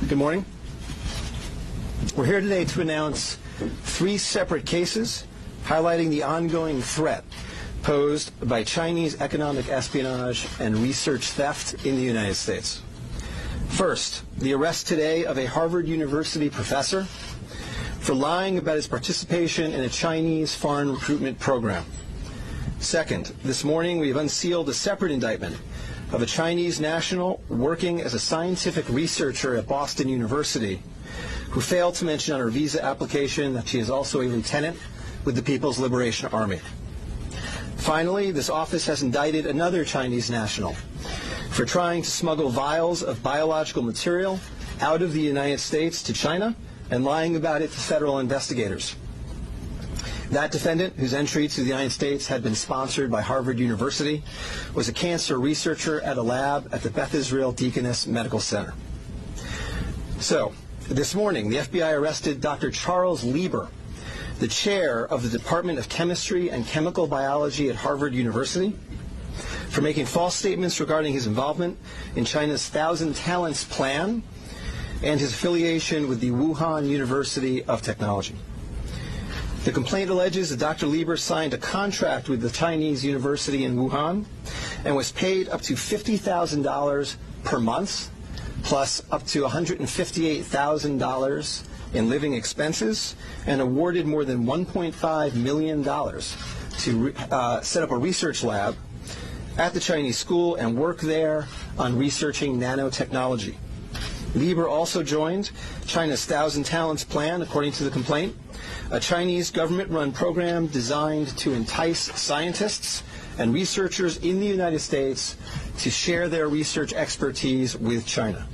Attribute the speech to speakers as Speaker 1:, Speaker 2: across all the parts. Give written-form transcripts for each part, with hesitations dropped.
Speaker 1: Good morning. We're here today to announce 3 separate cases highlighting the ongoing threat posed by Chinese economic espionage and research theft in the United States. First, the arrest today of a Harvard University professor for lying about his participation in a Chinese foreign recruitment program. Second, this morning we have unsealed a separate indictment of a Chinese national working as a scientific researcher at Boston University who failed to mention on her visa application that she is also a lieutenant with the People's Liberation Army. Finally, this office has indicted another Chinese national for trying to smuggle vials of biological material out of the United States to China and lying about it to federal investigators. That defendant, whose entry to the United States had been sponsored by Harvard University, was a cancer researcher at a lab at the Beth Israel Deaconess Medical Center. So, this morning, the FBI arrested Dr. Charles Lieber, the chair of the Department of Chemistry and Chemical Biology at Harvard University, for making false statements regarding his involvement in China's Thousand Talents Plan and his affiliation with the Wuhan University of Technology. The complaint alleges that Dr. Lieber signed a contract with the Chinese university in Wuhan and was paid up to $50,000 per month, plus up to $158,000 in living expenses, and awarded more than $1.5 million to set up a research lab at the Chinese school and work there on researching nanotechnology. Lieber also joined China's Thousand Talents Plan, according to the complaint, a Chinese government-run program designed to entice scientists and researchers in the United States to share their research expertise with China.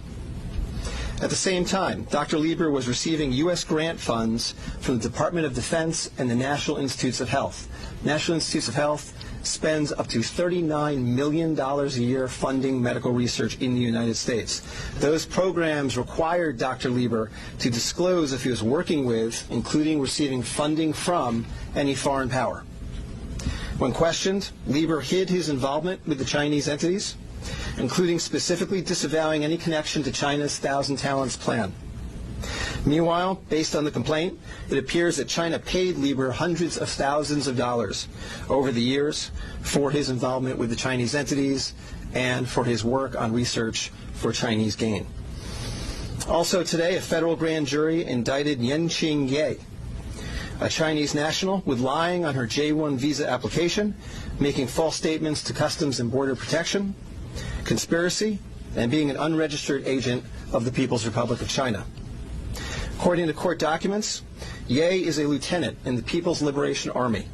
Speaker 1: At the same time, Dr. Lieber was receiving U.S. grant funds from the Department of Defense and the National Institutes of Health. National Institutes of Health spends up to $39 million a year funding medical research in the United States. Those programs required Dr. Lieber to disclose if he was working with, including receiving funding from, any foreign power. When questioned, Lieber hid his involvement with the Chinese entities, including specifically disavowing any connection to China's Thousand Talents Plan. Meanwhile, based on the complaint, it appears that China paid Lieber hundreds of thousands of dollars over the years for his involvement with the Chinese entities and for his work on research for Chinese gain. Also today, a federal grand jury indicted Yanqing Ye, a Chinese national, with lying on her J-1 visa application, making false statements to Customs and Border Protection, conspiracy, and being an unregistered agent of the People's Republic of China. According to court documents, Ye is a lieutenant in the People's Liberation Army,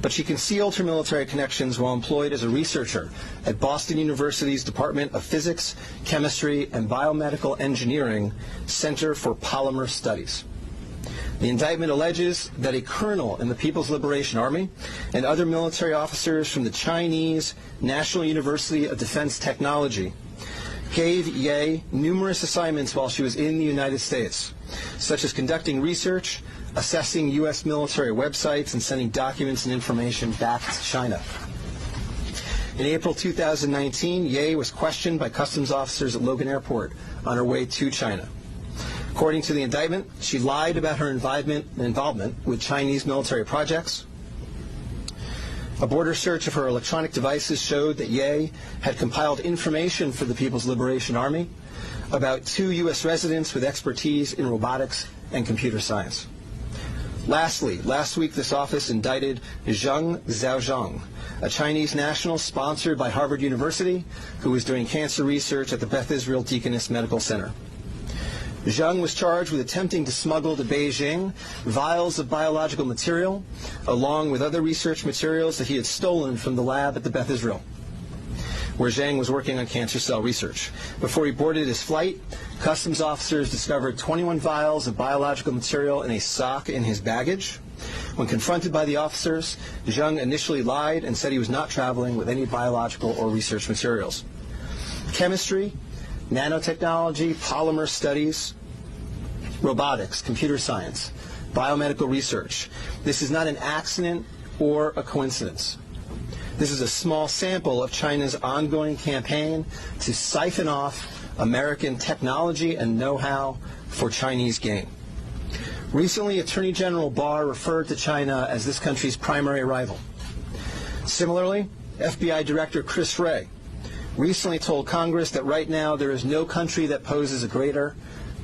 Speaker 1: but she concealed her military connections while employed as a researcher at Boston University's Department of Physics, Chemistry, and Biomedical Engineering Center for Polymer Studies. The indictment alleges that a colonel in the People's Liberation Army and other military officers from the Chinese National University of Defense Technology gave Ye numerous assignments while she was in the United States, such as conducting research, assessing U.S. military websites, and sending documents and information back to China. In April 2019, Ye was questioned by customs officers at Logan Airport on her way to China. According to the indictment, she lied about her involvement with Chinese military projects. A border search of her electronic devices showed that Ye had compiled information for the People's Liberation Army about 2 U.S. residents with expertise in robotics and computer science. Lastly, last week this office indicted Zheng Xiaozhong, a Chinese national sponsored by Harvard University who was doing cancer research at the Beth Israel Deaconess Medical Center. Zheng was charged with attempting to smuggle to Beijing vials of biological material, along with other research materials that he had stolen from the lab at the Beth Israel, where Zheng was working on cancer cell research. Before he boarded his flight, customs officers discovered 21 vials of biological material in a sock in his baggage. When confronted by the officers, Zheng initially lied and said he was not traveling with any biological or research materials. Chemistry, nanotechnology, polymer studies, robotics, computer science, biomedical research. This is not an accident or a coincidence. This is a small sample of China's ongoing campaign to siphon off American technology and know-how for Chinese gain. Recently, Attorney General Barr referred to China as this country's primary rival. Similarly, FBI Director Chris Wray recently told Congress that right now there is no country that poses a greater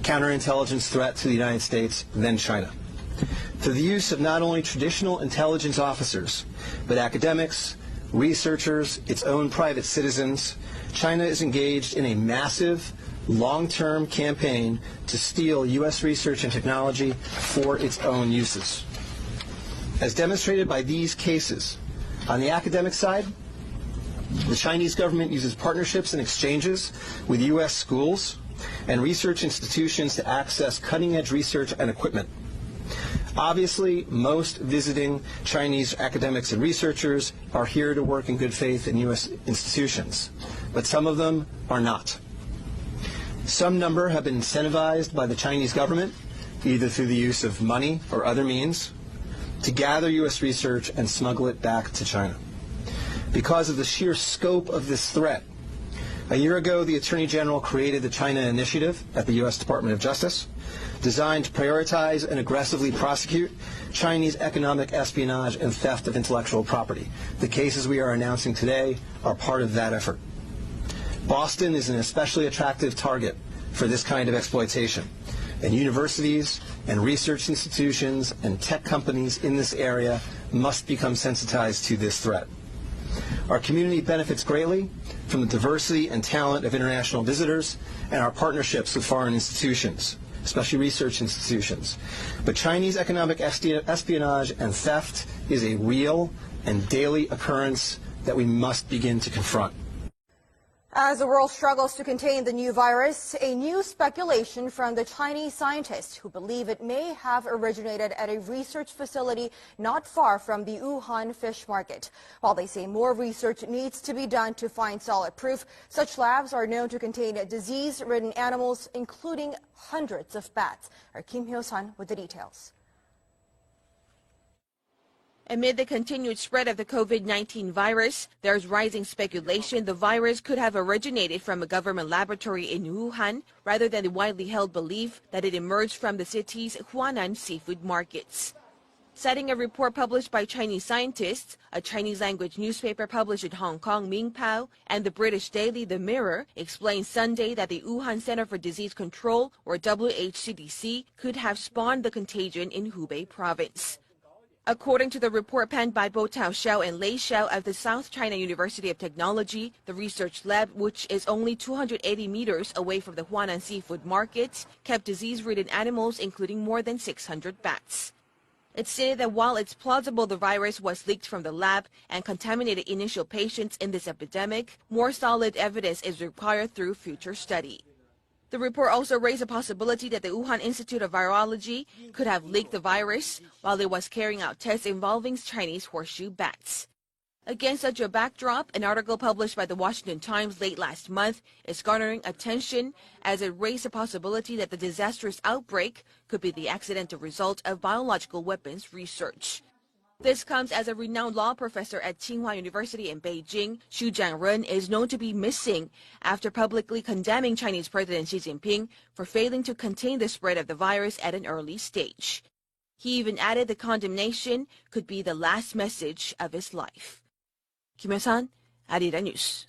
Speaker 1: counterintelligence threat to the United States than China. Through the use of not only traditional intelligence officers, but academics, researchers, its own private citizens, China is engaged in a massive, long-term campaign to steal U.S. research and technology for its own uses. As demonstrated by these cases, on the academic side, the Chinese government uses partnerships and exchanges with U.S. schools and research institutions to access cutting-edge research and equipment. Obviously, most visiting Chinese academics and researchers are here to work in good faith in U.S. institutions, but some of them are not. Some number have been incentivized by the Chinese government, either through the use of money or other means, to gather U.S. research and smuggle it back to China. Because of the sheer scope of this threat, a year ago, the Attorney General created the China Initiative at the U.S. Department of Justice, designed to prioritize and aggressively prosecute Chinese economic espionage and theft of intellectual property. The cases we are announcing today are part of that effort. Boston is an especially attractive target for this kind of exploitation, and universities and research institutions and tech companies in this area must become sensitized to this threat. Our community benefits greatly from the diversity and talent of international visitors and our partnerships with foreign institutions, especially research institutions. But Chinese economic espionage and theft is a real and daily occurrence that we must begin to confront.
Speaker 2: As the world struggles to contain the new virus, a new speculation from the Chinese scientists who believe it may have originated at a research facility not far from the Wuhan fish market. While they say more research needs to be done to find solid proof, such labs are known to contain disease-ridden animals, including hundreds of bats. Our Kim Hyo-sun with the details.
Speaker 3: Amid the continued spread of the COVID-19 virus, there's rising speculation the virus could have originated from a government laboratory in Wuhan rather than the widely held belief that it emerged from the city's Huanan seafood markets. Citing a report published by Chinese scientists, a Chinese-language newspaper published in Hong Kong, Mingpao, and the British daily The Mirror explained Sunday that the Wuhan Center for Disease Control, or WHCDC, could have spawned the contagion in Hubei province. According to the report penned by Bo Tao-xiao and Lei Xiao of the South China University of Technology, the research lab, which is only 280 meters away from the Huanan seafood market, kept disease-ridden animals, including more than 600 bats. It stated that while it's plausible the virus was leaked from the lab and contaminated initial patients in this epidemic, more solid evidence is required through future study. The report also raised a possibility that the Wuhan Institute of Virology could have leaked the virus while it was carrying out tests involving Chinese horseshoe bats. Against such a backdrop, an article published by the Washington Times late last month is garnering attention as it raised a possibility that the disastrous outbreak could be the accidental result of biological weapons research. This comes as a renowned law professor at Tsinghua University in Beijing, Xu Jianren, is known to be missing after publicly condemning Chinese President Xi Jinping for failing to contain the spread of the virus at an early stage. He even added the condemnation could be the last message of his life. Kim Hyo-sun, Arirang News.